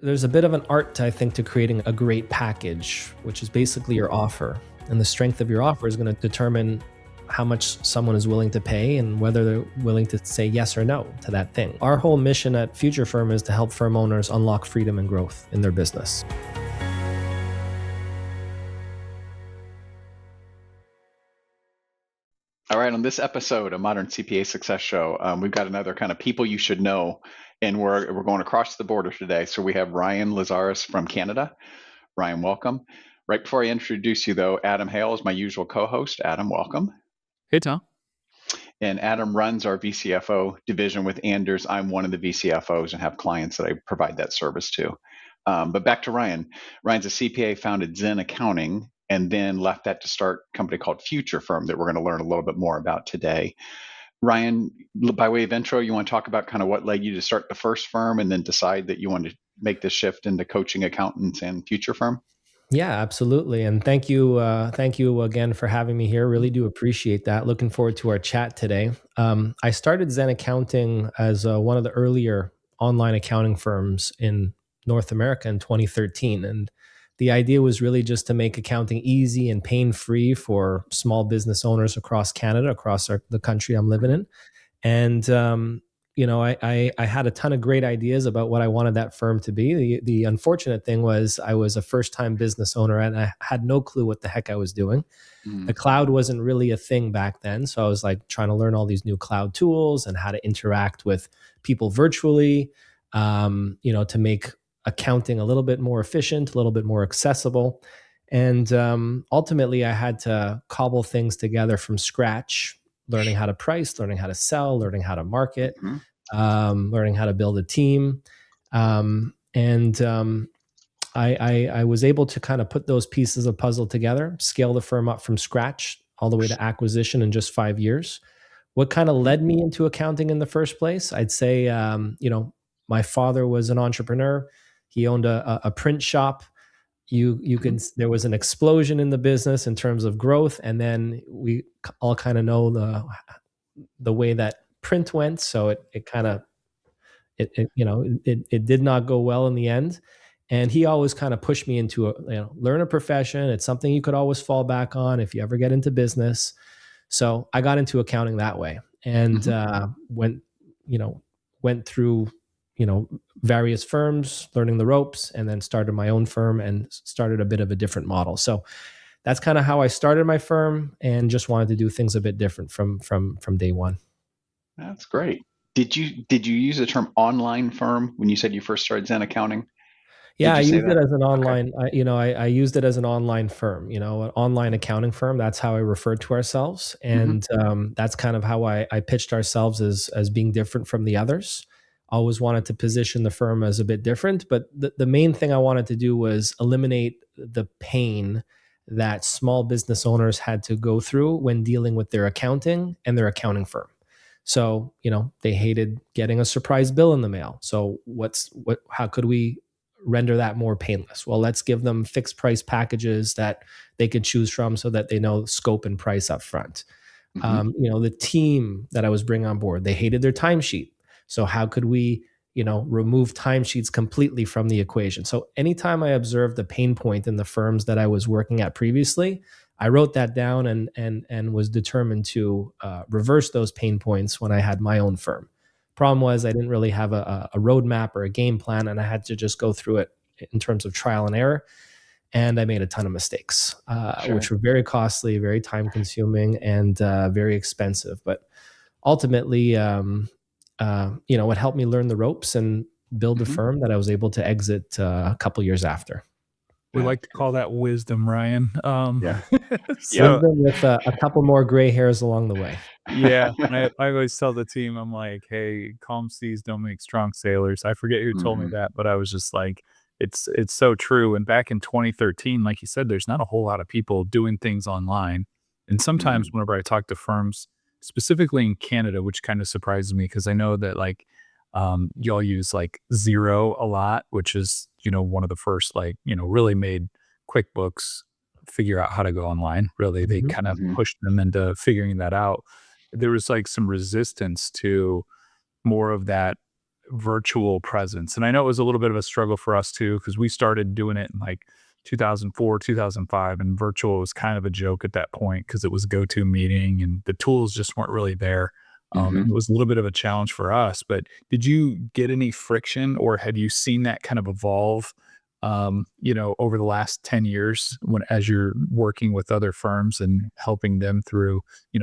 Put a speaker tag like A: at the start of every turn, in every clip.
A: there's a bit of an art, I think, to creating a great package, which is basically your offer. And the strength of your offer is going to determine how much someone is willing to pay and whether they're willing to say yes or no to that thing. Our whole mission at Future Firm is to help firm owners unlock freedom and growth in their business.
B: All right, on this episode of Modern CPA Success Show, we've got another kind of people you should know, and we're going across the border today. So we have Ryan Lazanis from Canada. Ryan, welcome. Right before I introduce you, though, Adam Hale is my usual co-host. Adam, welcome.
C: Hey, Tom.
B: And Adam runs our VCFO division with Anders. I'm one of the VCFOs and have clients that I provide that service to. But back to Ryan. Ryan's a CPA, founded Zen Accounting, and then left that to start a company called Future Firm that we're going to learn a little bit more about today. Ryan, by way of intro, you want to talk about kind of what led you to start the first firm and then decide that you wanted to make this shift into coaching accountants and Future Firm?
A: Yeah, absolutely. And thank you again for having me here. Really do appreciate that. Looking forward to our chat today. I started Zen Accounting as one of the earlier online accounting firms in North America in 2013. And the idea was really just to make accounting easy and pain-free for small business owners across Canada, across the country I'm living in. And, I had a ton of great ideas about what I wanted that firm to be. The unfortunate thing was I was a first-time business owner and I had no clue what the heck I was doing. The cloud wasn't really a thing back then. So I was like trying to learn all these new cloud tools and how to interact with people virtually, to make accounting a little bit more efficient, a little bit more accessible. And ultimately, I had to cobble things together from scratch, learning how to price, learning how to sell, learning how to market, learning how to build a team. I was able to kind of put those pieces of puzzle together, scale the firm up from scratch all the way to acquisition in just 5 years. What kind of led me into accounting in the first place? I'd say, my father was an entrepreneur. He owned a print shop. There was an explosion in the business in terms of growth, and then we all kind of know the way that print went. So it did not go well in the end. And he always kind of pushed me into learn a profession. It's something you could always fall back on if you ever get into business. So I got into accounting that way, and went through various firms, learning the ropes, and then started my own firm and started a bit of a different model. So that's kind of how I started my firm, and just wanted to do things a bit different from day one.
B: That's great. Did you use the term online firm when you said you first started Zen Accounting?
A: Yeah, I used it as an online. Okay. I used it as an online firm. An online accounting firm. That's how I referred to ourselves, and that's kind of how I pitched ourselves as being different from the others. Always wanted to position the firm as a bit different, but the main thing I wanted to do was eliminate the pain that small business owners had to go through when dealing with their accounting and their accounting firm. So, they hated getting a surprise bill in the mail. So how could we render that more painless? Well, let's give them fixed price packages that they can choose from so that they know scope and price up front. The team that I was bringing on board, they hated their timesheet. So how could we, remove timesheets completely from the equation? So anytime I observed the pain point in the firms that I was working at previously, I wrote that down and was determined to reverse those pain points when I had my own firm. Problem was I didn't really have a roadmap or a game plan, and I had to just go through it in terms of trial and error. And I made a ton of mistakes, which were very costly, very time consuming, and very expensive. But ultimately, it helped me learn the ropes and build a firm that I was able to exit a couple years after.
C: We like to call that wisdom, Ryan.
A: Wisdom with a couple more gray hairs along the way.
C: Yeah, I always tell the team, I'm like, hey, calm seas don't make strong sailors. I forget who told me that, but I was just like, it's so true. And back in 2013, like you said, there's not a whole lot of people doing things online. And sometimes whenever I talk to firms, specifically in Canada, which kind of surprises me because I know that y'all use Xero a lot, which is, one of the first really made QuickBooks figure out how to go online. Really, they kind of pushed them into figuring that out. There was some resistance to more of that virtual presence. And I know it was a little bit of a struggle for us too, because we started doing it in like 2004, 2005, and virtual was kind of a joke at that point because it was a go-to meeting and the tools just weren't really there. And it was a little bit of a challenge for us. But did you get any friction, or had you seen that kind of evolve, over the last 10 years as you're working with other firms and helping them through,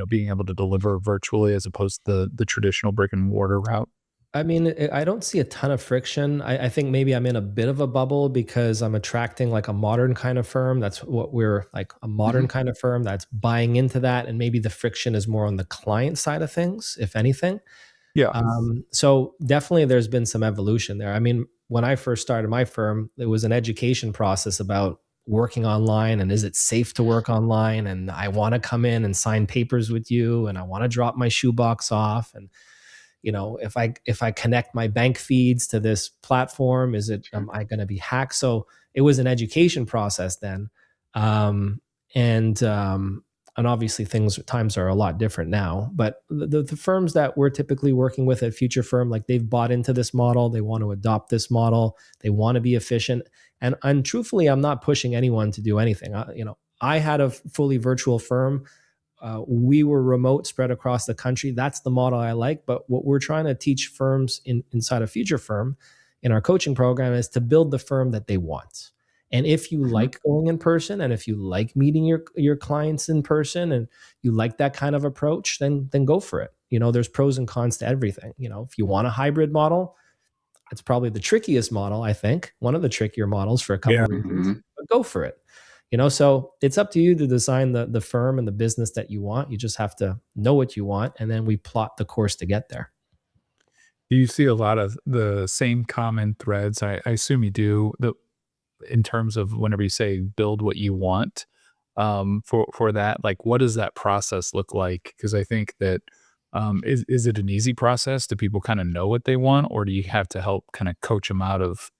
C: being able to deliver virtually as opposed to the traditional brick and mortar route?
A: I mean, I don't see a ton of friction. I think maybe I'm in a bit of a bubble because I'm attracting like a modern kind of firm. That's what we're like, a modern kind of firm that's buying into that. And maybe the friction is more on the client side of things, if anything.
C: Yeah.
A: So definitely there's been some evolution there. I mean, when I first started my firm, it was an education process about working online and is it safe to work online? And I want to come in and sign papers with you and I want to drop my shoebox off. And if I connect my bank feeds to this platform, am I going to be hacked? So it was an education process then. And obviously times are a lot different now, but the firms that we're typically working with at Future Firm, like they've bought into this model. They want to adopt this model. They want to be efficient. And truthfully, I'm not pushing anyone to do anything. I had a fully virtual firm. We were remote, spread across the country. That's the model I like. But what we're trying to teach firms inside of Future Firm in our coaching program is to build the firm that they want. And if you like going in person, and if you like meeting your clients in person, and you like that kind of approach, then go for it. There's pros and cons to everything. If you want a hybrid model, it's probably the trickiest model, I think, one of the trickier models for a couple of reasons. But go for it. So it's up to you to design the firm and the business that you want. You just have to know what you want, and then we plot the course to get there.
C: Do you see a lot of the same common threads? I assume you do. In terms of whenever you say build what you want, for that, like what does that process look like? Because I think that is it an easy process? Do people kind of know what they want, or do you have to help kind of coach them out of,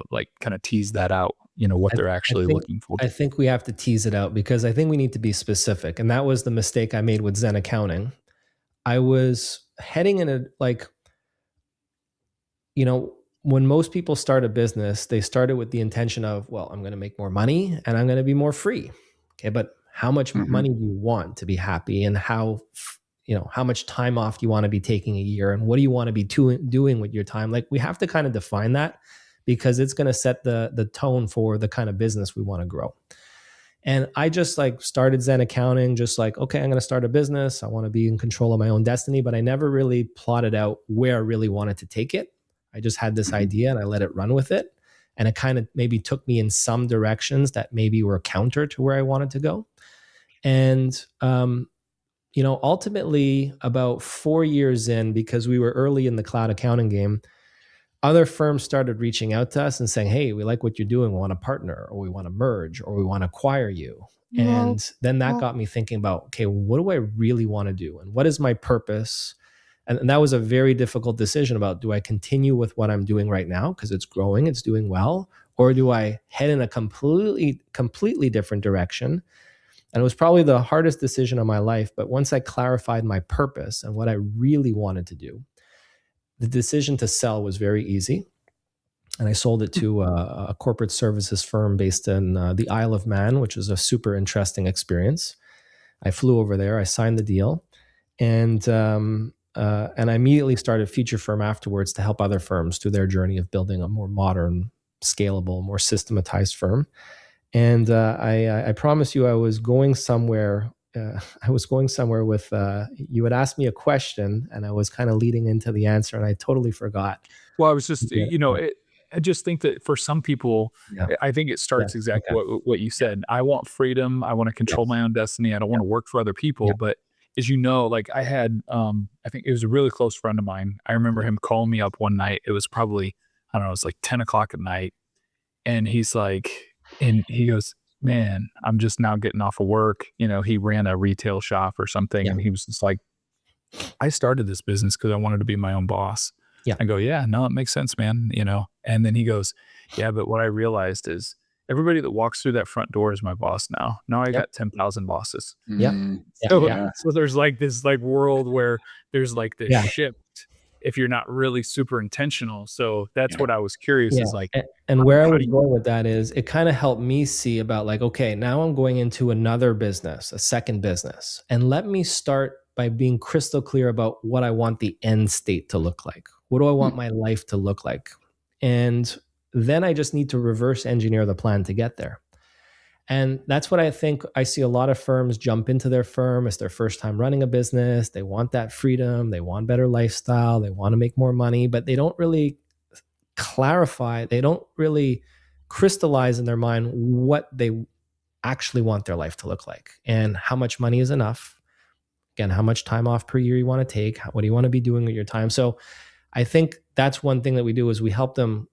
C: like kind of tease that out, what they're actually looking for?
A: I think we have to tease it out because I think we need to be specific. And that was the mistake I made with Zen Accounting. I was heading in when most people start a business, they started with the intention of, well, I'm going to make more money and I'm going to be more free. Okay. But how much money do you want to be happy, and how much time off do you want to be taking a year, and what do you want to be doing with your time? Like, we have to kind of define that because it's going to set the tone for the kind of business we want to grow. And I just started Zen Accounting, just okay, I'm going to start a business. I want to be in control of my own destiny, but I never really plotted out where I really wanted to take it. I just had this idea and I let it run with it. And it kind of maybe took me in some directions that maybe were counter to where I wanted to go. And, ultimately about 4 years in, because we were early in the cloud accounting game, other firms started reaching out to us and saying, hey, we like what you're doing. We want to partner, or we want to merge, or we want to acquire you. And then that got me thinking about, okay, what do I really want to do? And what is my purpose? And that was a very difficult decision about, do I continue with what I'm doing right now because it's growing, it's doing well, or do I head in a completely different direction? And it was probably the hardest decision of my life. But once I clarified my purpose and what I really wanted to do, the decision to sell was very easy. And I sold it to a corporate services firm based in the Isle of Man, which was a super interesting experience. I flew over there, I signed the deal, and I immediately started Future Firm afterwards to help other firms through their journey of building a more modern, scalable, more systematized firm. And I promise you, I was going somewhere. With you had asked me a question, and I was kind of leading into the answer, and I totally forgot.
C: Well, I was just, I just think that for some people, I think it starts exactly what you said. I want freedom. I want to control my own destiny. I don't want to work for other people. But as you know, like I had, I think it was a really close friend of mine. I remember him calling me up one night. It was probably, I don't know, it was like 10 o'clock at night. And he's like, and he goes, man, I'm just now getting off of work. He ran a retail shop or something. And he was just like, I started this business because I wanted to be my own boss.
A: Yeah.
C: I go, yeah, no, it makes sense, man. And then he goes, yeah, but what I realized is everybody that walks through that front door is my boss now. Now I got 10,000 bosses.
A: Yeah.
C: So there's like this world where there's like this shift if you're not really super intentional. So that's what I was curious
A: Yeah.
C: is like,
A: And where I
C: how
A: was
C: do you,
A: going with that is it kind of helped me see about like, okay, now I'm going into another business, a second business, and let me start by being crystal clear about what I want the end state to look like. What do I want my life to look like? And then I just need to reverse engineer the plan to get there. And that's what I think I see a lot of firms jump into their firm. It's their first time running a business. They want that freedom. They want better lifestyle. They want to make more money, but they don't really clarify. They don't really crystallize in their mind what they actually want their life to look like and how much money is enough. Again, how much time off per year you want to take. What do you want to be doing with your time? So I think that's one thing that we do is we help them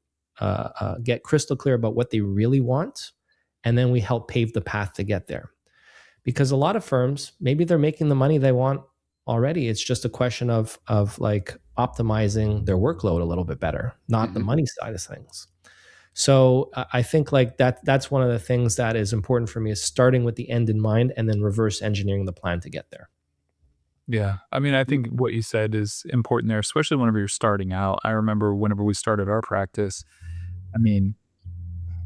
A: get crystal clear about what they really want. And then we help pave the path to get there. Because a lot of firms, maybe they're making the money they want already. It's just a question of like optimizing their workload a little bit better, not the money side of things. So I think like that's one of the things that is important for me is starting with the end in mind and then reverse engineering the plan to get there.
C: yeah. I mean, I think what you said is important there, especially whenever you're starting out. I remember whenever we started our practice, I mean,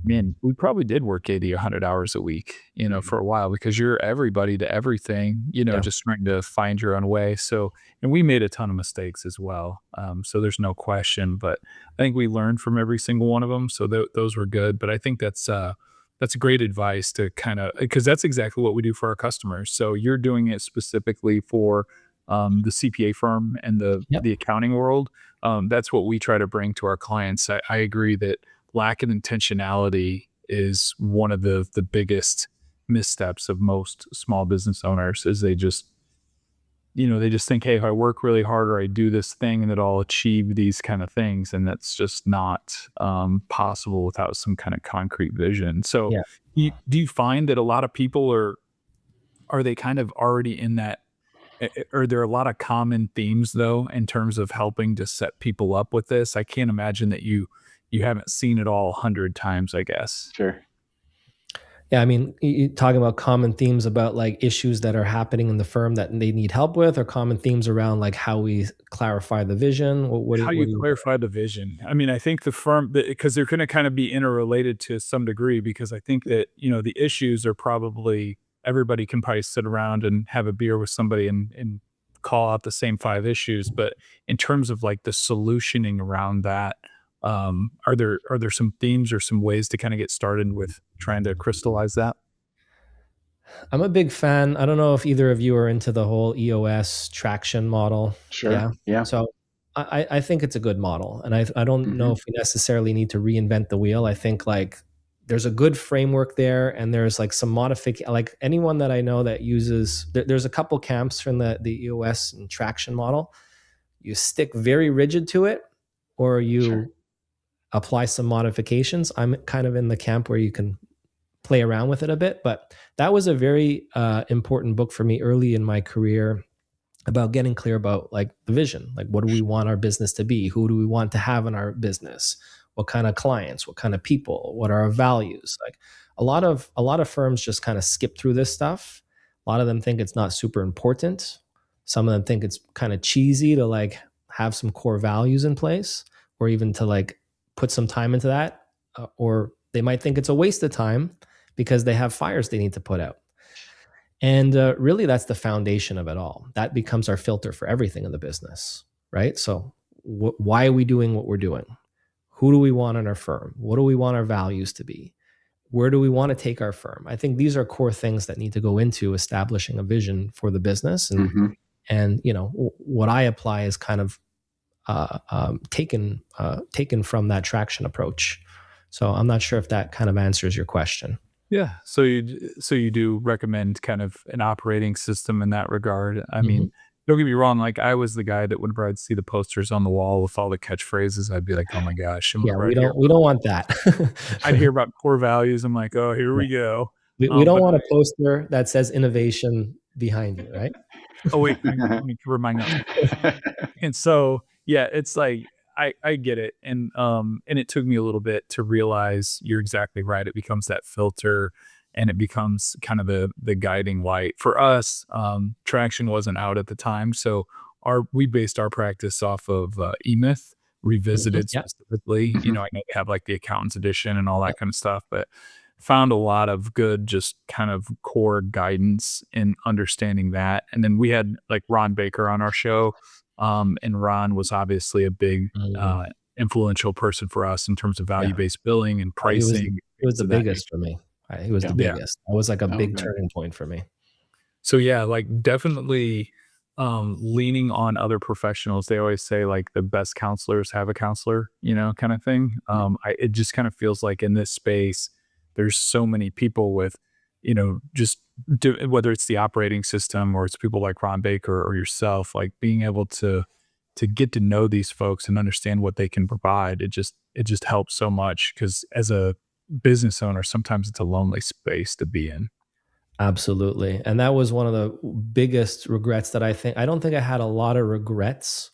C: man, we probably did work 80, 100 hours a week, for a while because you're everybody to everything,
A: Yeah.
C: just trying to find your own way. So, and we made a ton of mistakes as well. So there's no question, but I think we learned from every single one of them. So those were good. But I think that's great advice to kind of, because that's exactly what we do for our customers. So you're doing it specifically for the CPA firm and
A: Yep.
C: the accounting world. That's what we try to bring to our clients. I agree that lack of intentionality is one of the biggest missteps of most small business owners is they just think, hey, if I work really hard or I do this thing and that I'll achieve these kind of things. And that's just not possible without some kind of concrete vision. So
A: Yeah.
C: do you find that a lot of people are they kind of already in that? Are there a lot of common themes though in terms of helping to set people up with this? I can't imagine that you haven't seen it all 100 times, I guess.
B: Sure.
A: Yeah, I mean, you talking about common themes about like issues that are happening in the firm that they need help with, or common themes around like how we clarify the vision.
C: How
A: What
C: you
A: do you?
C: clarify the vision? I mean, I think the firm because they're gonna kinda be interrelated to some degree because I think that, the issues are probably everybody can probably sit around and have a beer with somebody and call out the same 5 issues, but in terms of, like, the solutioning around that, are there some themes or some ways to kinda get started with trying to crystallize that?
A: I'm a big fan. I don't know if either of you are into the whole EOS traction model.
B: Sure.
A: Yeah.
B: Yeah.
A: So I think it's a good model. And I don't know
B: Hmm.
A: if we necessarily need to reinvent the wheel. I think like there's a good framework there and there's like some modification, like anyone that I know that uses, there's a couple camps from the EOS and traction model. You stick very rigid to it or
B: Sure.
A: you apply some modifications. I'm kind of in the camp where you can play around with it a bit. But that was a very important book for me early in my career about getting clear about like the vision. Like, what do we want our business to be? Who do we want to have in our business? What kind of clients? What kind of people? What are our values? Like a lot of firms just kind of skip through this stuff. A lot of them think it's not super important. Some of them think it's kind of cheesy to like have some core values in place or even to like put some time into that. Or they might think it's a waste of time because they have fires they need to put out. And really, that's the foundation of it all. That becomes our filter for everything in the business, right? So, why are we doing what we're doing? Who do we want in our firm? What do we want our values to be? Where do we want to take our firm? I think these are core things that need to go into establishing a vision for the business.
B: Hmm.
A: And what I apply is kind of taken from that traction approach. So I'm not sure if that kind of answers your question.
C: Yeah. So you do recommend kind of an operating system in that regard. I
A: Mhm.
C: mean, don't get me wrong, like I was the guy that whenever I'd see the posters on the wall with all the catchphrases, I'd be like, "Oh my gosh." And
A: Yeah,
C: whenever
A: we don't want that.
C: I'd hear about core values, I'm like, "Oh, here
A: Yeah.
C: we go."
A: We don't
C: But
A: want a poster that says innovation behind you, right?
C: oh wait, hang on, let me cover my notes. And so, yeah, it's like I get it, and it took me a little bit to realize you're exactly right. It becomes that filter, and it becomes kind of the guiding light for us. Traction wasn't out at the time, so we based our practice off of eMyth Revisited
A: Yep.
C: specifically.
B: Mhm.
C: I know they have like the accountant's edition and all
A: Yep.
C: that kind of stuff, but found a lot of good, just kind of core guidance in understanding that. And then we had like Ron Baker on our show. And Ron was obviously a big,
A: Mm.
C: influential person for us in terms of
A: Yeah.
C: value-based billing and
A: Oh,
C: pricing,
A: he was
C: things
A: the
C: of that nature.
A: biggest for me. He was the
B: Yeah.
C: Yeah.
A: biggest. That was like a
B: Oh,
A: big
B: good.
A: turning point for me.
C: So yeah, like definitely leaning on other professionals. They always say like the best counselors have a counselor, kind of thing. It just kind of feels like in this space, there's so many people with, just whether it's the operating system or it's people like Ron Baker or yourself, like being able to get to know these folks and understand what they can provide. It just helps so much because as a business owner, sometimes it's a lonely space to be in.
A: Absolutely. And that was one of the biggest regrets that I don't think I had a lot of regrets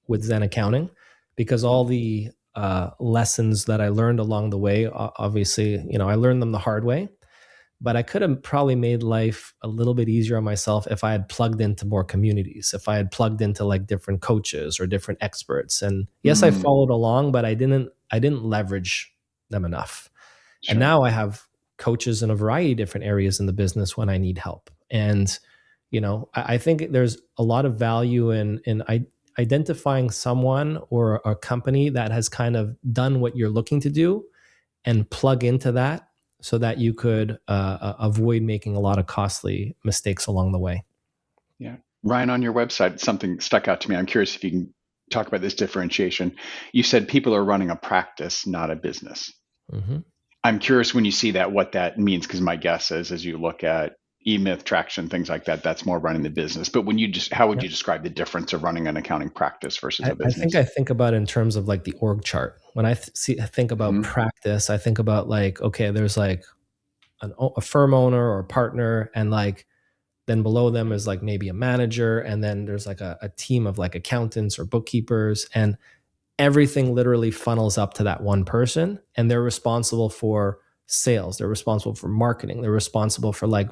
A: with Zen Accounting because all the lessons that I learned along the way, obviously, I learned them the hard way, but I could have probably made life a little bit easier on myself if I had plugged into more communities, if I had plugged into like different coaches or different experts. And yes, I
B: Mm,
A: followed along, but I didn't leverage them enough. And
B: sure.
A: now I have coaches in a variety of different areas in the business when I need help. And, I think there's a lot of value in identifying someone or a company that has kind of done what you're looking to do and plug into that so that you could avoid making a lot of costly mistakes along the way.
B: Yeah. Ryan, on your website, something stuck out to me. I'm curious if you can talk about this differentiation. You said people are running a practice, not a business.
A: Hmm.
B: I'm curious when you see that, what that means, because my guess is as you look at eMyth, Traction, things like that, that's more running the business. But how would
A: Yeah.
B: you describe the difference of running an accounting practice versus a
A: I
B: business?
A: think about it in terms of like the org chart. When I think about
B: Hmm.
A: practice, I think about like, okay, there's like a firm owner or a partner, and like then below them is like maybe a manager, and then there's like a team of like accountants or bookkeepers, and everything literally funnels up to that one person, and they're responsible for sales, they're responsible for marketing, they're responsible for like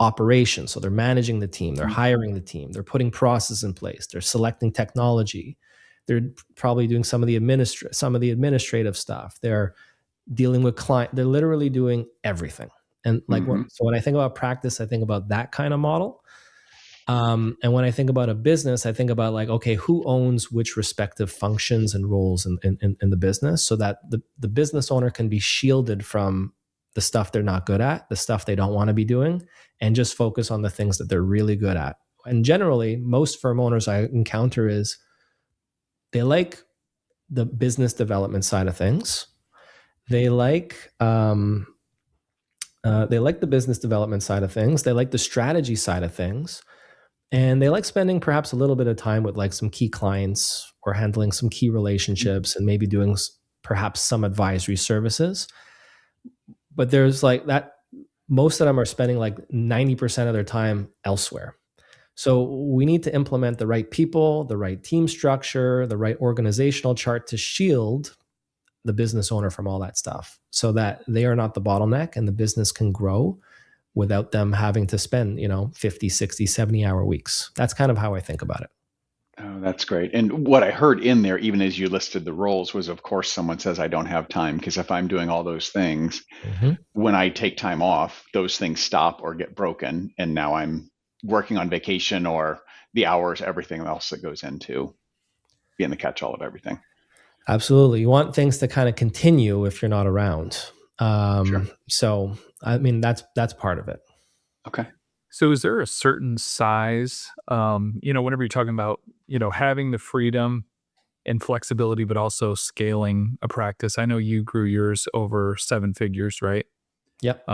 A: operations. So they're managing the team, they're hiring the team, they're putting processes in place, they're selecting technology, they're probably doing some of the administrative stuff, they're dealing with client, they're literally doing everything. And like
B: Hmm.
A: so when I think about practice, I think about that kind of model. And when I think about a business, I think about like, okay, who owns which respective functions and roles in the business so that the business owner can be shielded from the stuff they're not good at, the stuff they don't want to be doing, and just focus on the things that they're really good at. And generally, most firm owners I encounter is they like the business development side of things. They like the business development side of things. They like the strategy side of things. And they like spending perhaps a little bit of time with like some key clients or handling some key relationships and maybe doing perhaps some advisory services. But there's like that, most of them are spending like 90% of their time elsewhere. So we need to implement the right people, the right team structure, the right organizational chart to shield the business owner from all that stuff so that they are not the bottleneck and the business can grow without them having to spend 50, 60, 70-hour weeks. That's kind of how I think about it.
B: Oh, that's great. And what I heard in there, even as you listed the roles, was of course someone says, I don't have time. Because if I'm doing all those things,
A: Mm-hmm.
B: when I take time off, those things stop or get broken. And now I'm working on vacation or the hours, everything else that goes into being the catch all of everything.
A: Absolutely. You want things to kind of continue if you're not around.
B: Sure.
A: So I mean that's part of it.
B: Okay.
C: So is there a certain size, whenever you're talking about, having the freedom and flexibility, but also scaling a practice? I know you grew yours over 7 figures, right?
A: Yep.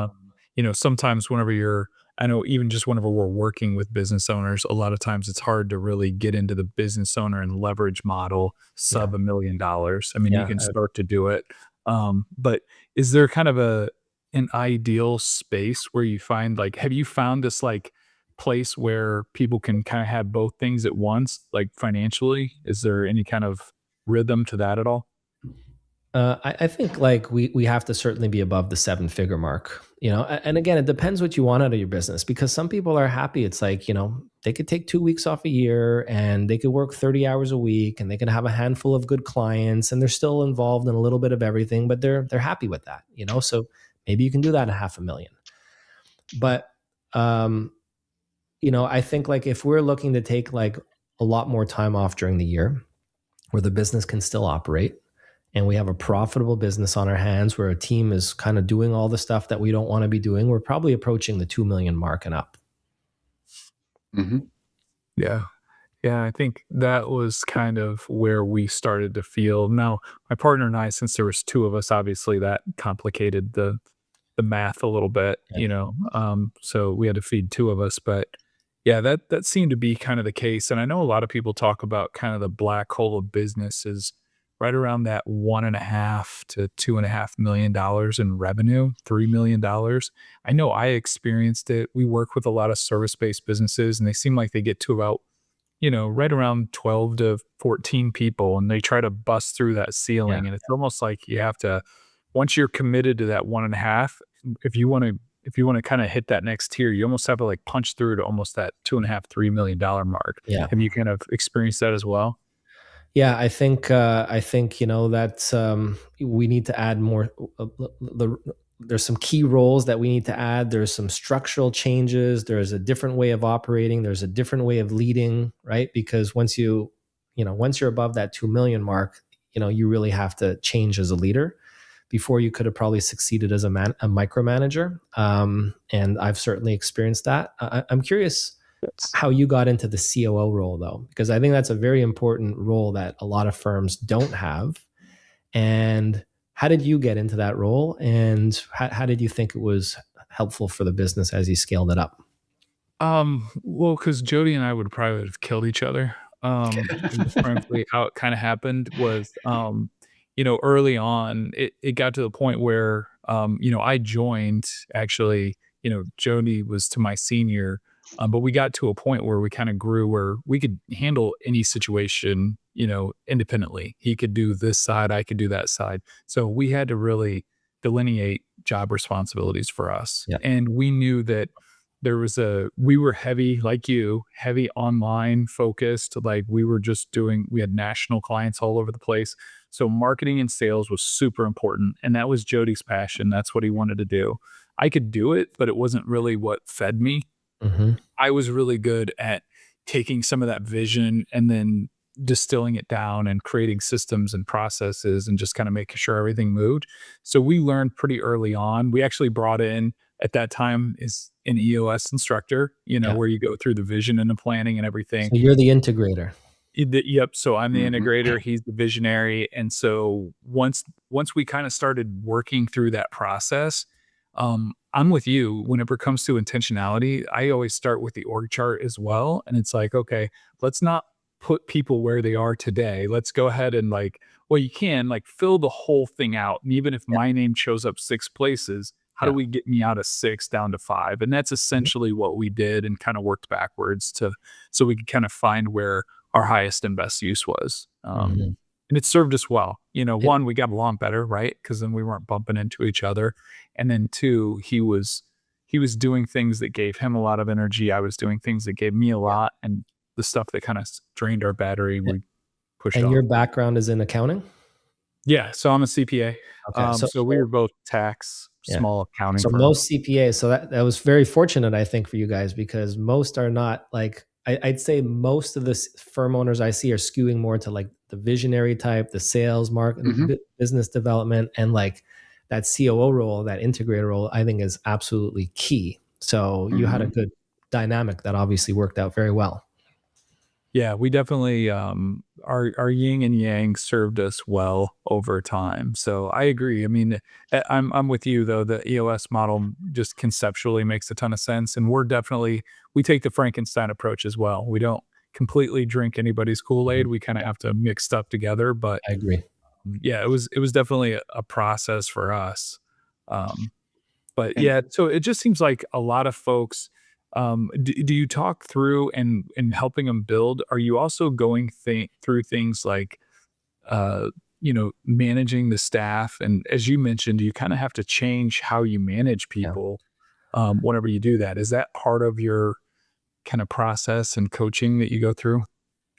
C: Sometimes I know even just whenever we're working with business owners, a lot of times it's hard to really get into the business owner and leverage model
A: Yeah.
C: sub $1 million. I mean, you
A: Yeah.
C: can start to do it. But is there kind of an ideal space where you find like, have you found this like place where people can kind of have both things at once, like financially? Is there any kind of rhythm to that at all?
A: I think like we have to certainly be above the 7-figure mark, you know. And again, it depends what you want out of your business, because some people are happy. It's like, you know, they could take 2 weeks off a year and they could work 30 hours a week and they can have a handful of good clients and they're still involved in a little bit of everything, but they're happy with that, you know. So maybe you can do that at 500,000. But you know, I think like if we're looking to take like a lot more time off during the year where the business can still operate, and we have a profitable business on our hands where a team is kind of doing all the stuff that we don't want to be doing, we're probably approaching the 2 million mark and up.
C: Yeah. Yeah, I think that was kind of where we started to feel. Now, my partner and I, since there was 2 of us, obviously that complicated the math a little bit,
A: Yeah.
C: you know. So we had to feed 2 of us, but yeah, that seemed to be kind of the case. And I know a lot of people talk about kind of the black hole of business is right around that 1.5 to $2.5 million in revenue, $3 million. I know I experienced it. We work with a lot of service-based businesses, and they seem like they get to about, you know, right around 12 to 14 people, and they try to bust through that
A: Yeah.
C: ceiling. And it's almost like you have to, once you're committed to that 1.5, if you want to kind of hit that next tier, you almost have to like punch through to almost that 2.5, $3 million mark.
A: Yeah.
C: Have you kind of experienced that as well?
A: Yeah, I think you know that we need to add more. There's some key roles that we need to add. There's some structural changes. There's a different way of operating. There's a different way of leading, right? Because once once you're above that 2 million mark, you know, you really have to change as a leader. Before, you could have probably succeeded as a micromanager, and I've certainly experienced that. I'm curious how you got into the COO role, though, because I think that's a very important role that a lot of firms don't have. And how did you get into that role? And how did you think it was helpful for the business as you scaled it up?
C: Well, because Jody and I would probably have killed each other. And frankly, how it kind of happened was, you know, early on, it got to the point where, you know, I joined actually, you know, Jody was to my senior, but we got to a point where we kind of grew where we could handle any situation, you know, independently. He could do this side, I could do that side. So we had to really delineate job responsibilities for us.
A: Yeah.
C: And we knew that we were heavy, like you, heavy online focused. Like we had national clients all over the place. So marketing and sales was super important. And that was Jody's passion. That's what he wanted to do. I could do it, but it wasn't really what fed me.
A: Mm-hmm.
C: I was really good at taking some of that vision and then distilling it down and creating systems and processes and just kind of making sure everything moved. So we learned pretty early on. We actually brought in at that time is an EOS instructor, you know,
A: Yeah.
C: where you go through the vision and the planning and everything.
A: So you're the integrator.
C: Yep. So I'm the
B: Mhm.
C: integrator. He's the visionary. And so once we kind of started working through that process, I'm with you. Whenever it comes to intentionality, I always start with the org chart as well. And it's like, okay, let's not put people where they are today. Let's go ahead and like, well, you can like fill the whole thing out. And even if
A: Yeah.
C: my name shows up 6 places, how do
A: Yeah.
C: we get me out of 6 down to 5? And that's
A: Mhm.
C: essentially what we did and kind of worked backwards so we could kind of find where our highest and best use was.
A: Mhm.
C: And it served us well. You know,
A: Yeah.
C: one, we got along better, right? Because then we weren't bumping into each other. And then two, he was doing things that gave him a lot of energy. I was doing things that gave me a
A: Yeah.
C: lot, and the stuff that kind of drained our battery,
A: Yeah.
C: we pushed
A: And
C: off.
A: your background is in accounting?
C: Yeah, so I'm a CPA.
A: Okay.
C: So we were both tax,
A: Yeah.
C: small accounting
A: So
C: firm.
A: most CPAs, so that was very fortunate, I think, for you guys, because most are not like, I'd say most of the firm owners I see are skewing more to like the visionary type, the sales,
B: Mhm.
A: business development, and like that COO role, that integrator role, I think is absolutely key. So you had a
B: Mhm.
A: good dynamic that obviously worked out very well.
C: Yeah, we definitely our yin and yang served us well over time. So I agree. I mean, I'm with you though. The EOS model just conceptually makes a ton of sense, and we take the Frankenstein approach as well. We don't completely drink anybody's Kool-Aid.
A: Mhm.
C: We kind of have to mix stuff together. But
A: I agree.
C: yeah, it was definitely a process for us. Um, but
B: And
C: yeah, so it just seems like a lot of folks, do you talk through and helping them build? Are you also going through things like, uh, managing the staff. And as you mentioned, you kind of have to change how you manage people whenever you do that. Is that part of your kind of process and coaching that you go through?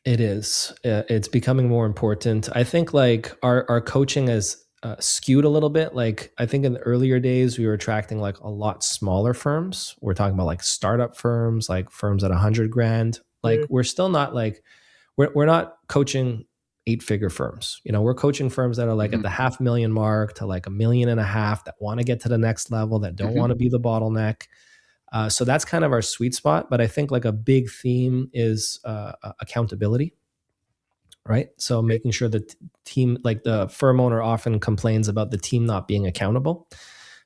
A: It is. It's becoming more important. I think like our coaching has skewed a little bit. Like I think in the earlier days we were attracting like a lot smaller firms. We're talking about like startup firms, like firms at 100 grand. Like we're still not like we're not coaching 8-figure firms. We're coaching firms that are like at the 500,000 mark to like 1.5 million that want to get to the next level, that don't want to be the bottleneck. So that's kind of our sweet spot. But I think like a big theme is accountability, right? So making sure the team, like the firm owner often complains about the team not being accountable.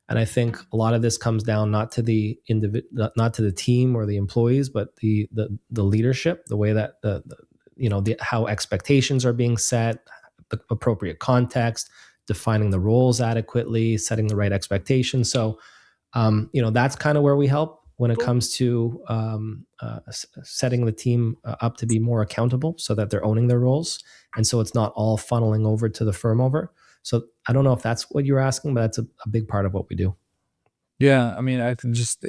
A: And I think a lot of this comes down not to the not to the team or the employees, but the leadership, the way that how expectations are being set, the appropriate context, defining the roles adequately, setting the right expectations. So that's kind of where we help when it comes to setting the team up to be more accountable so that they're owning their roles. And so it's not all funneling over to the firm over. So I don't know if that's what you're asking, but that's a big part of what we do.
C: Yeah, I mean, I can just,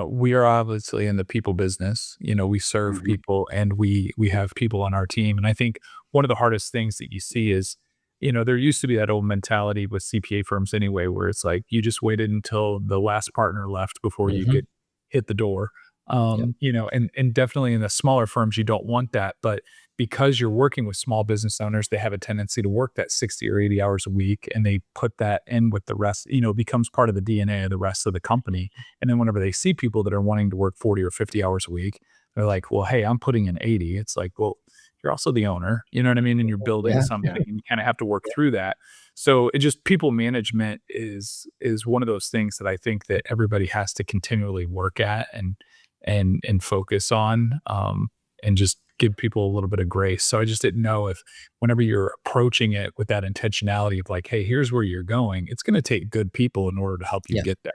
C: we are obviously in the people business. We serve people, and we have people on our team. And I think one of the hardest things that you see is, there used to be that old mentality with CPA firms anyway, where it's like you just waited until the last partner left before you could hit the door.
A: Yep.
C: And definitely in the smaller firms, you don't want that. But because you're working with small business owners, they have a tendency to work that 60 or 80 hours a week, and they put that in with the rest, it becomes part of the DNA of the rest of the company. And then whenever they see people that are wanting to work 40 or 50 hours a week, they're like, well, hey, I'm putting in 80. It's like, well, you're also the owner, you know what I mean? And you're building something, and you kind of have to work through that. So it just, people management is one of those things that I think that everybody has to continually work at and focus on, and just give people a little bit of grace. So I just didn't know if whenever you're approaching it with that intentionality of like, hey, here's where you're going, it's going to take good people in order to help you get there.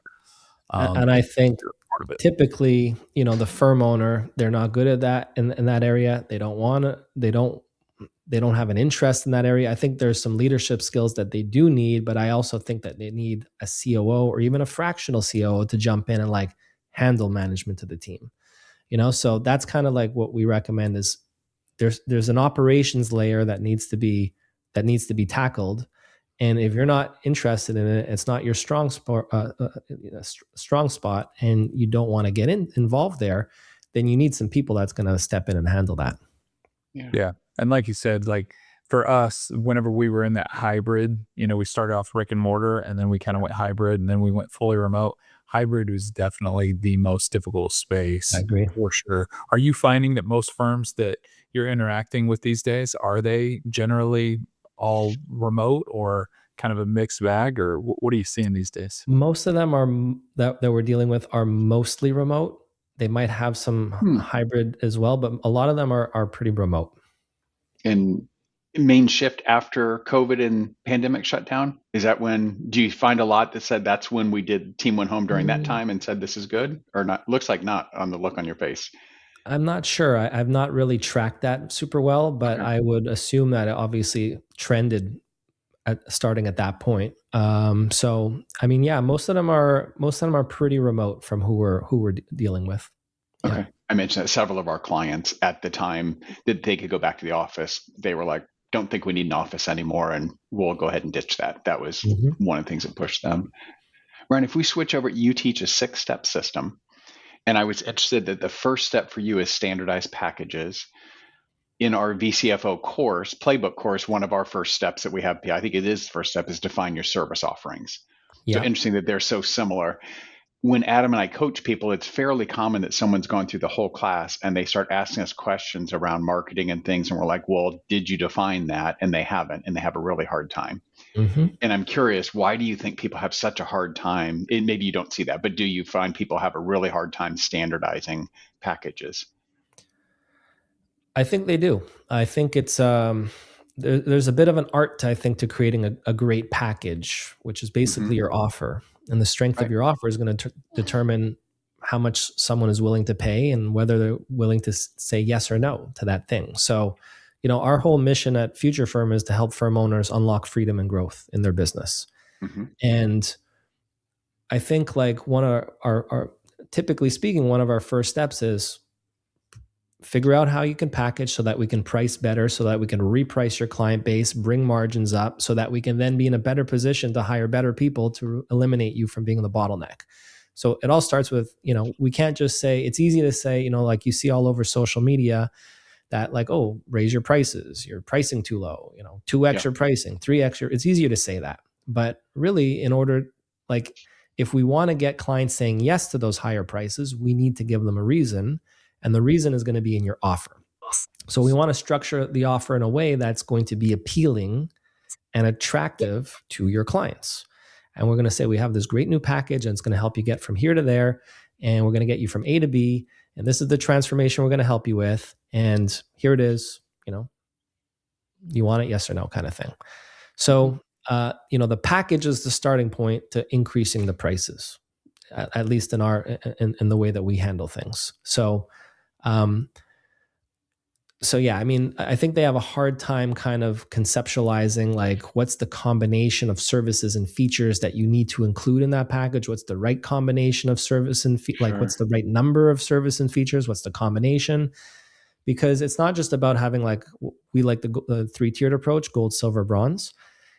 A: And I think
C: part of it.
A: Typically, the firm owner, they're not good at that in that area. They don't want to, they don't have an interest in that area. I think there's some leadership skills that they do need, but I also think that they need a COO or even a fractional COO to jump in and like handle management to the team. So that's kind of like what we recommend is there's an operations layer that needs to be tackled. And if you're not interested in it, it's not your strong spot, and you don't want to get involved there, then you need some people that's going to step in and handle that.
C: Yeah. And like you said, like for us, whenever we were in that hybrid, we started off brick and mortar, and then we kind of went hybrid, and then we went fully remote. Hybrid was definitely the most difficult space.
A: I agree.
C: For sure. Are you finding that most firms that you're interacting with these days, are they generally all remote or kind of a mixed bag, or what are you seeing these days?
A: Most of them are that we're dealing with are mostly remote. They might have some hybrid as well, but a lot of them are pretty remote.
B: And main shift after COVID and pandemic shutdown, is that do you find a lot that said that's when team went home during that time and said this is good, or not? Looks like not on the look on your face.
A: I'm not sure. I've not really tracked that super well, but I would assume that it obviously trended starting at that point. So I mean, yeah, most of them are pretty remote from who we're dealing with.
B: Okay. Yeah. I mentioned that several of our clients at the time that they could go back to the office, they were like, don't think we need an office anymore, and we'll go ahead and ditch that. That was one of the things that pushed them. Ryan, if we switch over, you teach a 6-step system, and I was interested that the first step for you is standardized packages. In our VCFO course, playbook course, one of our first steps that we have, I think it is the first step, is define your service offerings. Yeah. So interesting that they're so similar. When Adam and I coach people, it's fairly common that someone's going through the whole class and they start asking us questions around marketing and things. And we're like, well, did you define that? And they haven't, and they have a really hard time. And I'm curious, why do you think people have such a hard time? And maybe you don't see that, but do you find people have a really hard time standardizing packages?
A: I think they do. I think it's there's a bit of an art, I think, to creating a great package, which is basically your offer. And the strength of your offer is going to determine how much someone is willing to pay and whether they're willing to say yes or no to that thing. So, our whole mission at Future Firm is to help firm owners unlock freedom and growth in their business. And I think like one of our typically speaking, one of our first steps is figure out how you can package so that we can price better, so that we can reprice your client base, bring margins up, so that we can then be in a better position to hire better people to eliminate you from being the bottleneck. So it all starts with, we can't just say, it's easy to say, like you see all over social media that like, oh, raise your prices, you're pricing too low, 2x your pricing, 3x your, it's easier to say that. But really, in order, like, if we want to get clients saying yes to those higher prices, we need to give them a reason. And the reason is going to be in your offer. So we want to structure the offer in a way that's going to be appealing and attractive to your clients. And we're going to say, we have this great new package and it's going to help you get from here to there. And we're going to get you from A to B. And this is the transformation we're going to help you with. And here it is, you want it, yes or no kind of thing. So, the package is the starting point to increasing the prices, at least in in the way that we handle things. So, yeah, I mean, I think they have a hard time kind of conceptualizing like what's the combination of services and features that you need to include in that package. What's the right combination of service and like what's the right number of service and features? What's the combination? Because it's not just about having like, we like the 3-tiered approach, gold, silver, bronze.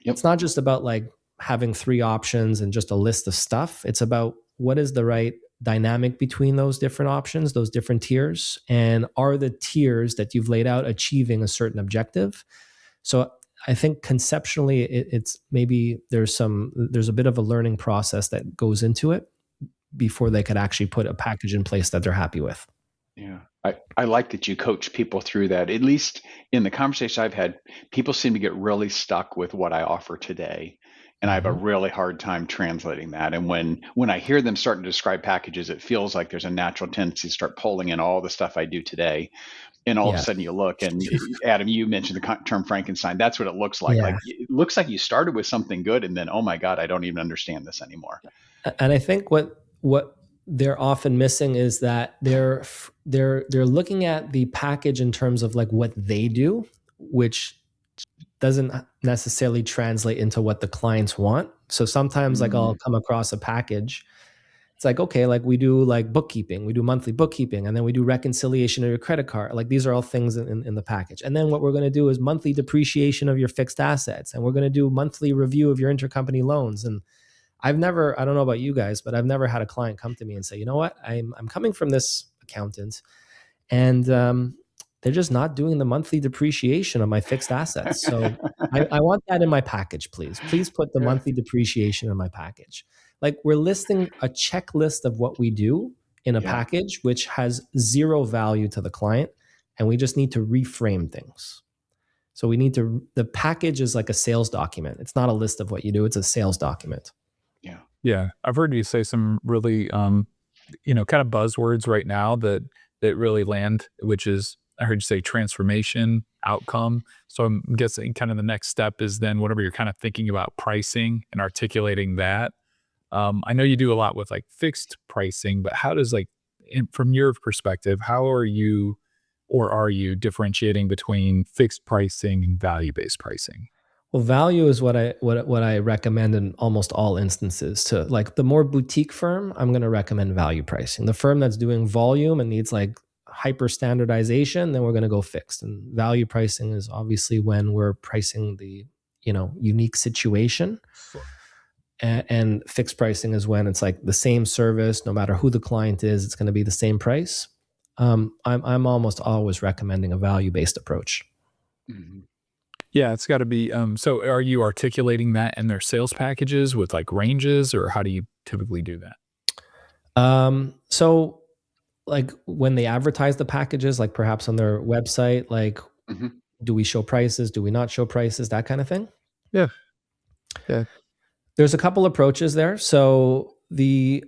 A: It's not just about like having 3 options and just a list of stuff. It's about what is the right dynamic between those different options, those different tiers, and are the tiers that you've laid out achieving a certain objective? So I think conceptually it's maybe there's a bit of a learning process that goes into it before they could actually put a package in place that they're happy with.
B: Yeah. I like that you coach people through that. At least in the conversation I've had, people seem to get really stuck with what I offer today. And I have a really hard time translating that. And when I hear them starting to describe packages, it feels like there's a natural tendency to start pulling in all the stuff I do today. And all of a sudden you look, and Adam, you mentioned the term Frankenstein. That's what it looks like. Like it looks like you started with something good, and then, oh my God, I don't even understand this anymore.
A: And I think what they're often missing is that they're looking at the package in terms of like what they do, which doesn't necessarily translate into what the clients want. So sometimes like I'll come across a package. It's like, okay, like we do like bookkeeping, we do monthly bookkeeping, and then we do reconciliation of your credit card. Like these are all things in the package. And then what we're going to do is monthly depreciation of your fixed assets. And we're going to do monthly review of your intercompany loans. And I don't know about you guys, but I've never had a client come to me and say, you know what, I'm coming from this accountant and they're just not doing the monthly depreciation of my fixed assets. So I want that in my package, please. Please put the monthly depreciation in my package. Like we're listing a checklist of what we do in a package, which has zero value to the client. And we just need to reframe things. So the package is like a sales document. It's not a list of what you do. It's a sales document.
C: Yeah. I've heard you say some really, kind of buzzwords right now that really land, which is, I heard you say transformation, outcome. So I'm guessing kind of the next step is then whatever you're kind of thinking about pricing and articulating that. I know you do a lot with like fixed pricing, but how does from your perspective, how are you differentiating between fixed pricing and value-based pricing?
A: Well, value is what I recommend in almost all instances. To like the more boutique firm, I'm going to recommend value pricing. The firm that's doing volume and needs like hyper standardization, then we're going to go fixed. And value pricing is obviously when we're pricing the unique situation. And fixed pricing is when it's like the same service, no matter who the client is, it's going to be the same price. I'm almost always recommending a value-based approach.
C: Mm-hmm. Yeah, it's got to be. So are you articulating that in their sales packages with like ranges, or how do you typically do that?
A: So like when they advertise the packages, like perhaps on their website, like do we show prices? Do we not show prices? That kind of thing.
C: Yeah.
A: There's a couple approaches there. So the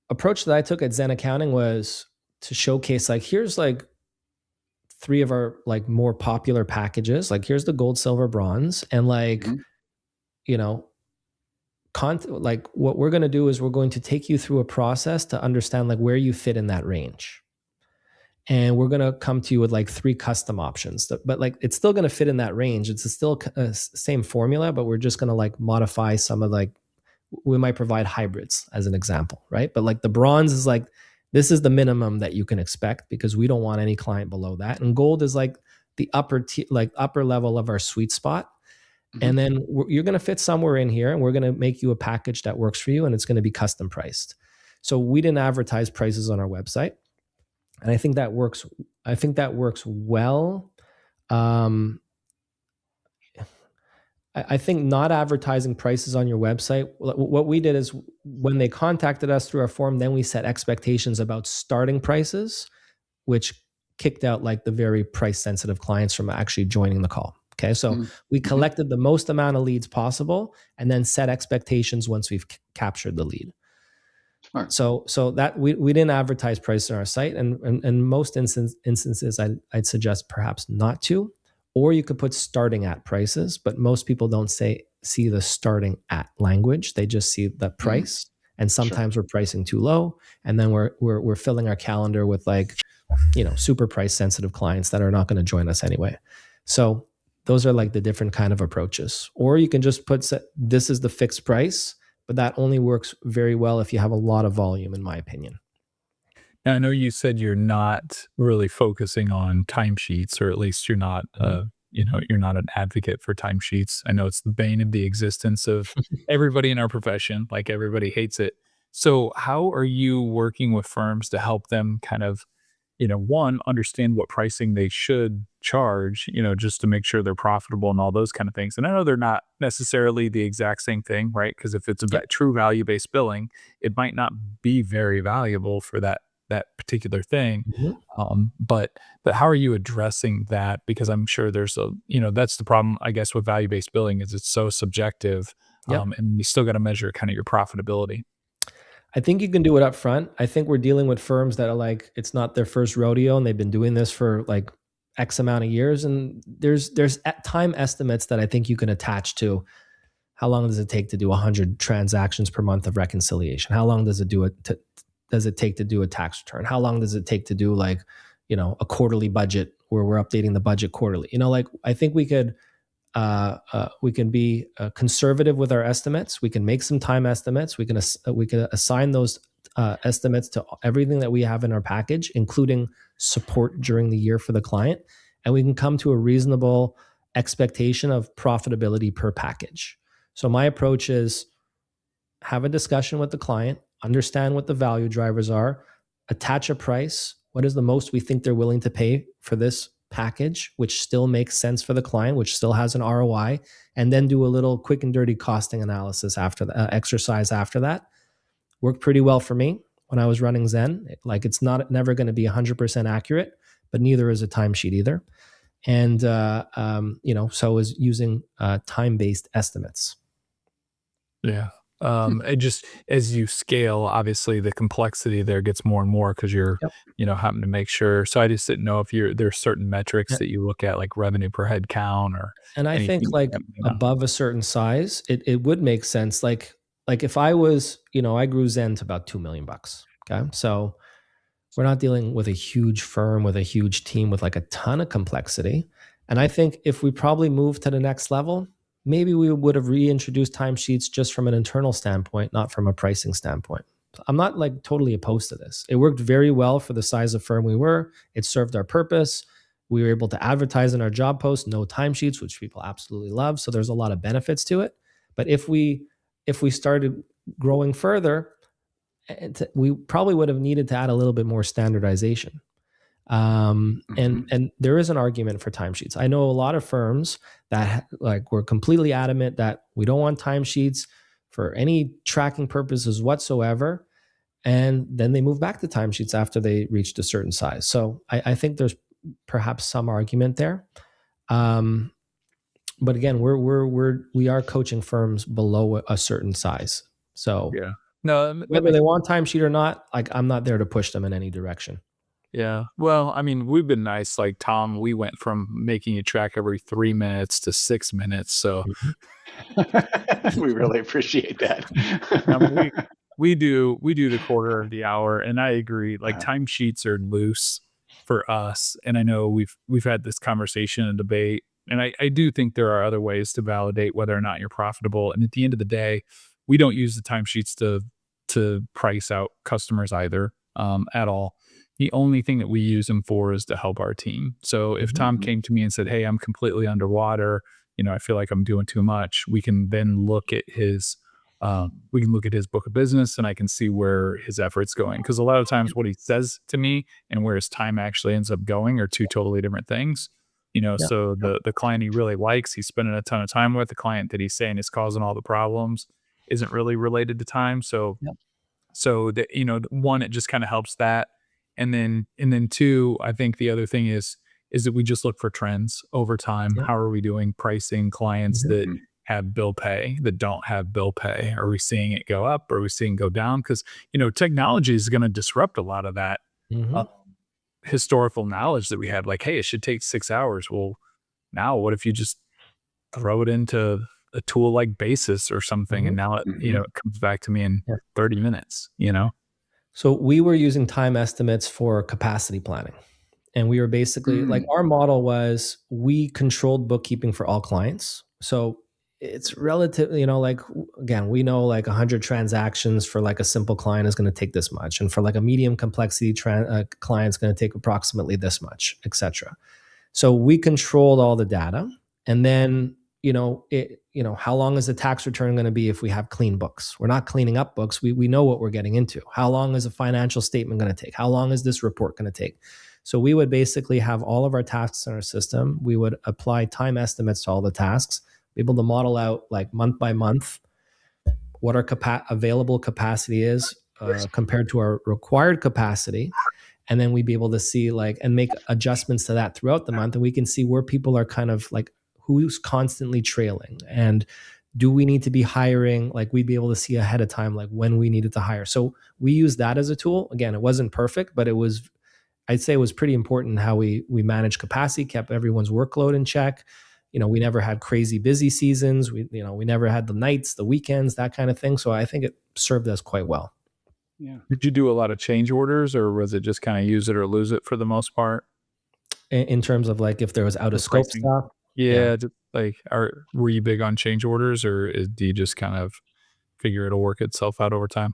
A: approach that I took at Zen Accounting was to showcase like, here's like 3 of our like more popular packages. Like here's the gold, silver, bronze. And like, like what we're going to do is we're going to take you through a process to understand like where you fit in that range. and we're going to come to you with like 3 custom options, but like it's still going to fit in that range. It's still same formula, but we're just going to like modify some of like, we might provide hybrids as an example, right? But like the bronze is like, this is the minimum that you can expect because we don't want any client below that. And gold is like the upper level of our sweet spot. And then you're going to fit somewhere in here, and we're going to make you a package that works for you, and it's going to be custom priced. So we didn't advertise prices on our website, and I think that works. I think that works well. I think not advertising prices on your website. What we did is when they contacted us through our form, then we set expectations about starting prices, which kicked out like the very price sensitive clients from actually joining the call. Okay. So we collected the most amount of leads possible and then set expectations once we've captured the lead. Smart. So that we didn't advertise prices on our site, and most instances I'd suggest perhaps not to, or you could put starting at prices, but most people don't see the starting at language. They just see the price, and sometimes we're pricing too low, and then we're filling our calendar with like, super price sensitive clients that are not going to join us anyway. So those are like the different kind of approaches. Or you can just put this is the fixed price, but that only works very well if you have a lot of volume, in my opinion.
C: Now, I know you said you're not really focusing on timesheets, or at least you're not, you're not an advocate for timesheets. I know it's the bane of the existence of everybody in our profession. Like everybody hates it. So how are you working with firms to help them kind of, one, understand what pricing they should charge, just to make sure they're profitable and all those kind of things. And I know they're not necessarily the exact same thing, right? Because if it's a true value-based billing, it might not be very valuable for that particular thing. But how are you addressing that? Because I'm sure there's that's the problem, I guess, with value-based billing is it's so subjective. And you still got to measure kind of your profitability.
A: I think you can do it up front. I think we're dealing with firms that are like, it's not their first rodeo and they've been doing this for like X amount of years. And there's time estimates that I think you can attach to. How long does it take to do 100 transactions per month of reconciliation? How long does it take to do a tax return? How long does it take to do like, a quarterly budget where we're updating the budget quarterly? Like I think we can be conservative with our estimates. We can make some time estimates. We can assign those estimates to everything that we have in our package, including support during the year for the client, and we can come to a reasonable expectation of profitability per package. So my approach is have a discussion with the client, understand what the value drivers are, attach a price. What is the most we think they're willing to pay for this package, which still makes sense for the client, which still has an ROI, and then do a little quick and dirty costing analysis after the exercise after that. Worked pretty well for me when I was running Zen. Like it's never going to be 100% accurate, but neither is a timesheet either. And, so is using time-based estimates.
C: Yeah. It just, as you scale, obviously the complexity there gets more and more because you're, having to make sure. So I just didn't know if there's certain metrics that you look at, like revenue per head count or.
A: And I think like above a certain size, it would make sense. Like if I was, I grew Zen to about $2 million. Okay. So we're not dealing with a huge firm with a huge team with like a ton of complexity. And I think if we probably moved to the next level, maybe we would have reintroduced timesheets just from an internal standpoint, not from a pricing standpoint. I'm not like totally opposed to this. It worked very well for the size of firm we were. It served our purpose. We were able to advertise in our job posts, no timesheets, which people absolutely love. So there's a lot of benefits to it. But if we started growing further, we probably would have needed to add a little bit more standardization. And there is an argument for timesheets. I know a lot of firms that like were completely adamant that we don't want timesheets for any tracking purposes whatsoever. And then they move back to timesheets after they reached a certain size. So I think there's perhaps some argument there. But again, we are coaching firms below a certain size. So
C: no,
A: whether they want timesheet or not, like I'm not there to push them in any direction.
C: Yeah. Well, I mean, we've been nice. Like Tom, we went from making you track every 3 minutes to 6 minutes. So
B: we really appreciate that.
C: we do the quarter of the hour, and I agree. Like timesheets are loose. for us. And I know we've had this conversation and debate, and I do think there are other ways to validate whether or not you're profitable. And at the end of the day, we don't use the timesheets to price out customers either, at all. The only thing that we use them for is to help our team. So if Tom came to me and said, "Hey, I'm completely underwater, I feel like I'm doing too much," we can then look at his book of business, and I can see where his effort's going. Because a lot of times what he says to me and where his time actually ends up going are two totally different things. So the client he really likes, he's spending a ton of time with. The client that he's saying is causing all the problems isn't really related to time. So that, one, it just kind of helps that. And then two, I think the other thing is that we just look for trends over time. How are we doing pricing clients that have bill pay, that don't have bill pay? Are we seeing it go up? Are we seeing it go down? Because, technology is going to disrupt a lot of that historical knowledge that we had. Like, hey, it should take 6 hours. Well, now what if you just throw it into a tool like Basis or something, and now it comes back to me in 30 minutes,
A: So we were using time estimates for capacity planning. And we were basically like, our model was we controlled bookkeeping for all clients. So it's relatively, like, again, we know like 100 transactions for like a simple client is going to take this much. And for like a medium complexity client is going to take approximately this much, et cetera. So we controlled all the data. And then, how long is the tax return going to be if we have clean books? We're not cleaning up books. We know what we're getting into. How long is a financial statement going to take? How long is this report going to take? So we would basically have all of our tasks in our system. We would apply time estimates to all the tasks, be able to model out like month by month what our available capacity is compared to our required capacity. And then we'd be able to see and make adjustments to that throughout the month. And we can see where people are kind of like, who's constantly trailing, and do we need to be hiring? Like, we'd be able to see ahead of time, like when we needed to hire. So we use that as a tool. Again, it wasn't perfect, but I'd say it was pretty important how we managed capacity, kept everyone's workload in check. We never had crazy busy seasons. We never had the nights, the weekends, that kind of thing. So I think it served us quite well.
C: Yeah. Did you do a lot of change orders, or was it just kind of use it or lose it for the most part?
A: In terms of like if there was out of scope stuff?
C: Yeah. Just were you big on change orders, or do you just kind of figure it'll work itself out over time?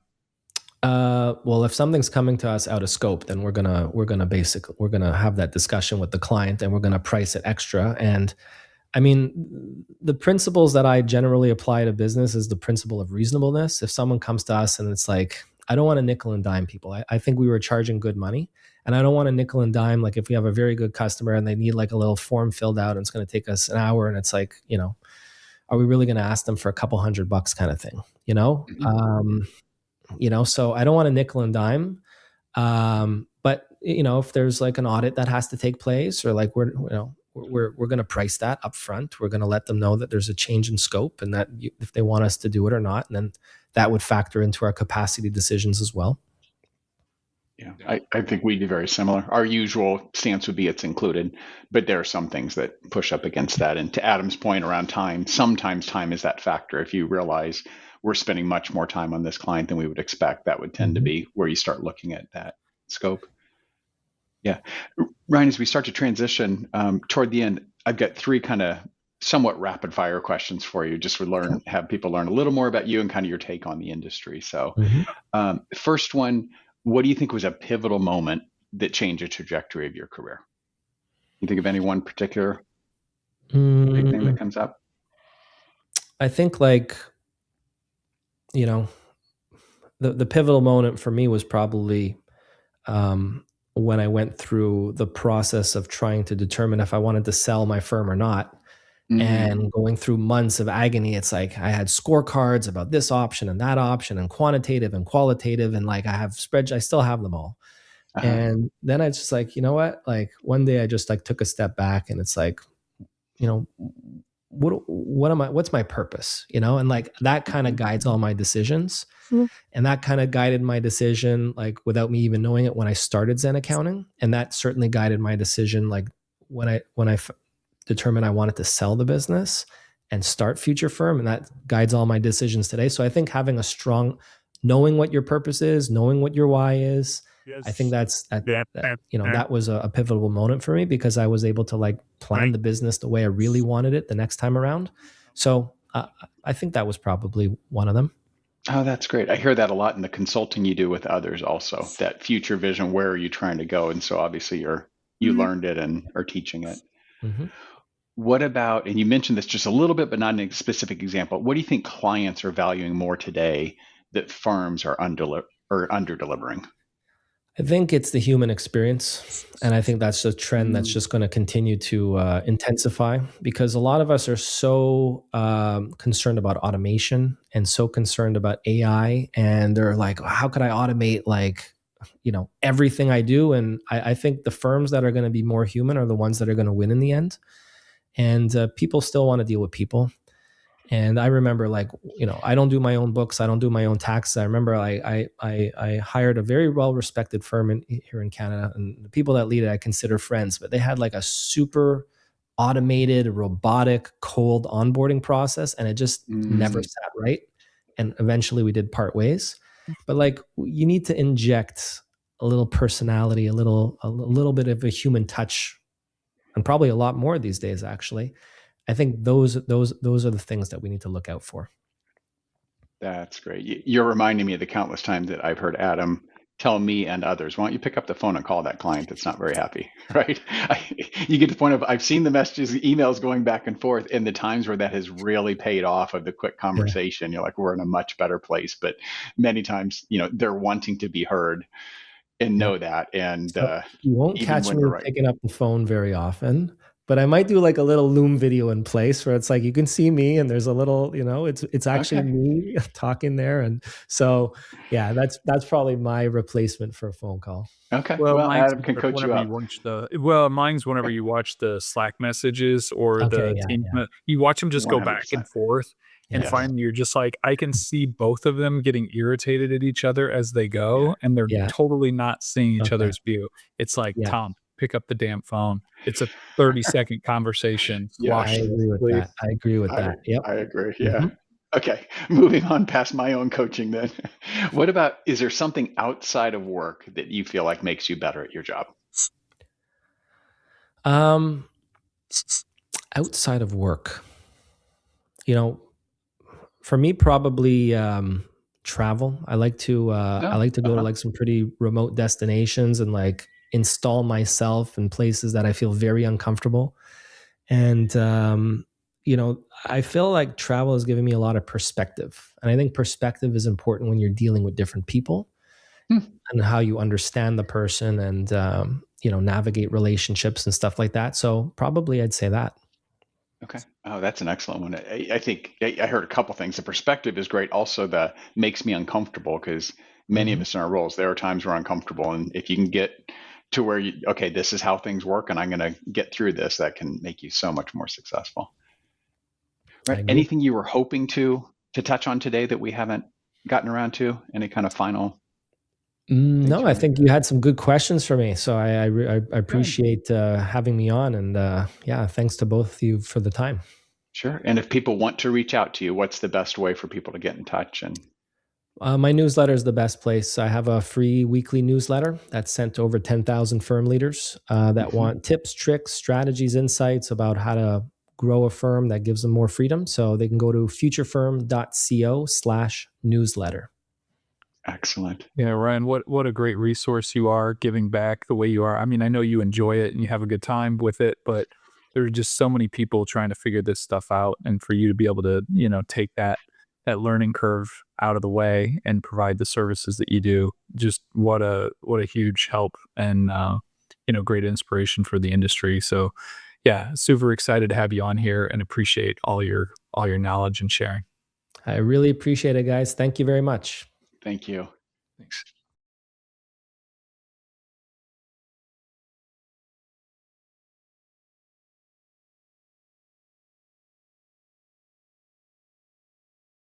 A: Well, if something's coming to us out of scope, then we're gonna have that discussion with the client, and we're gonna price it extra. And I mean, the principles that I generally apply to business is the principle of reasonableness. If someone comes to us and it's like, I don't want to nickel and dime people. I think we were charging good money, and I don't want to nickel and dime. Like if we have a very good customer and they need like a little form filled out and it's going to take us an hour, and it's like, are we really going to ask them for a couple $100 kind of thing? So I don't want to nickel and dime. But if there's like an audit that has to take place, or like we're going to price that up front. We're going to let them know that there's a change in scope, and that if they want us to do it or not, and then that would factor into our capacity decisions as well.
B: Yeah, I think we do very similar. Our usual stance would be it's included, but there are some things that push up against that. And to Adam's point around time, sometimes time is that factor. If you realize we're spending much more time on this client than we would expect, that would tend to be where you start looking at that scope. Yeah. Ryan, as we start to transition toward the end, I've got 3 kind of somewhat rapid fire questions for you, just to have people learn a little more about you and kind of your take on the industry. So first one, what do you think was a pivotal moment that changed the trajectory of your career? You think of any one particular big thing that comes up?
A: I think the pivotal moment for me was probably when I went through the process of trying to determine if I wanted to sell my firm or not. And going through months of agony. It's like I had scorecards about this option and that option, and quantitative and qualitative, and like I have spreadsheets. I still have them all. And then I just like, you know what? Like one day I just like took a step back, and it's like, what's my purpose? And like that kind of guides all my decisions. And that kind of guided my decision, like without me even knowing it, when I started Zen Accounting. And that certainly guided my decision, like when I determined I wanted to sell the business and start Future Firm, and that guides all my decisions today. So I think having a strong, knowing what your purpose is, knowing what your why is, I think that was a pivotal moment for me, because I was able to like plan the business the way I really wanted it the next time around. So I think that was probably one of them.
B: Oh, that's great. I hear that a lot in the consulting you do with others also, that future vision, where are you trying to go? And so obviously you learned it and are teaching it.
A: Mm-hmm.
B: What about, and you mentioned this just a little bit, but not in a specific example, what do you think clients are valuing more today that firms are under delivering?
A: I think it's the human experience. And I think that's a trend that's just going to continue to intensify, because a lot of us are so concerned about automation and so concerned about AI. And they're like, how could I automate everything I do? And I think the firms that are going to be more human are the ones that are going to win in the end. And people still want to deal with people. And I remember, I don't do my own books. I don't do my own taxes. I remember I hired a very well-respected firm here in Canada, and the people that lead it I consider friends, but they had like a super automated, robotic, cold onboarding process, and it just never sat right. And eventually we did part ways. But you need to inject a little personality, a little bit of a human touch, and probably a lot more these days, actually. I think those are the things that we need to look out for.
B: That's great. You're reminding me of the countless times that I've heard Adam tell me and others, why don't you pick up the phone and call that client that's not very happy, right? You get to the point of, I've seen the messages, emails going back and forth, and the times where that has really paid off of the quick conversation. You're like, we're in a much better place. But many times, they're wanting to be heard and know that. And
A: so you won't catch me picking up the phone very often, but I might do like a little Loom video in place where it's like you can see me and there's a little, it's actually me talking there. And so, yeah, that's probably my replacement for a phone call.
B: Okay. Well, Adam can coach you up.
C: Mine's whenever you watch the Slack messages or you watch them just 100%. Go back and forth. And finally, you're just like, I can see both of them getting irritated at each other as they go, and they're totally not seeing each other's view. It's like, Tom, pick up the damn phone. It's a 30-second conversation.
A: I agree with that. Yep.
B: I agree. Yeah. Mm-hmm. Okay. Moving on past my own coaching then. What about, is there something outside of work that you feel like makes you better at your job?
A: Outside of work, for me, probably travel. I like to go to like some pretty remote destinations and like install myself in places that I feel very uncomfortable. And I feel like travel has given me a lot of perspective, and I think perspective is important when you're dealing with different people and how you understand the person and navigate relationships and stuff like that. So probably I'd say that.
B: Okay. Oh, that's an excellent one. I think I heard a couple things. The perspective is great. Also, the makes me uncomfortable, because many of us in our roles, there are times we're uncomfortable. And if you can get to where this is how things work and I'm going to get through this, that can make you so much more successful. Right. Anything you were hoping to touch on today that we haven't gotten around to? Any kind of final?
A: No, I think you had some good questions for me. So I appreciate having me on, and thanks to both of you for the time.
B: Sure. And if people want to reach out to you, what's the best way for people to get in touch? And
A: my newsletter is the best place. I have a free weekly newsletter that's sent to over 10,000 firm leaders that want tips, tricks, strategies, insights about how to grow a firm that gives them more freedom. So they can go to futurefirm.co/newsletter.
B: Excellent.
C: Yeah, Ryan, what a great resource you are, giving back the way you are. I mean, I know you enjoy it and you have a good time with it, but there are just so many people trying to figure this stuff out, and for you to be able to, take that learning curve out of the way and provide the services that you do, just what a huge help and great inspiration for the industry. So yeah, super excited to have you on here and appreciate all your knowledge and sharing.
A: I really appreciate it, guys. Thank you very much.
B: Thank you.
C: Thanks.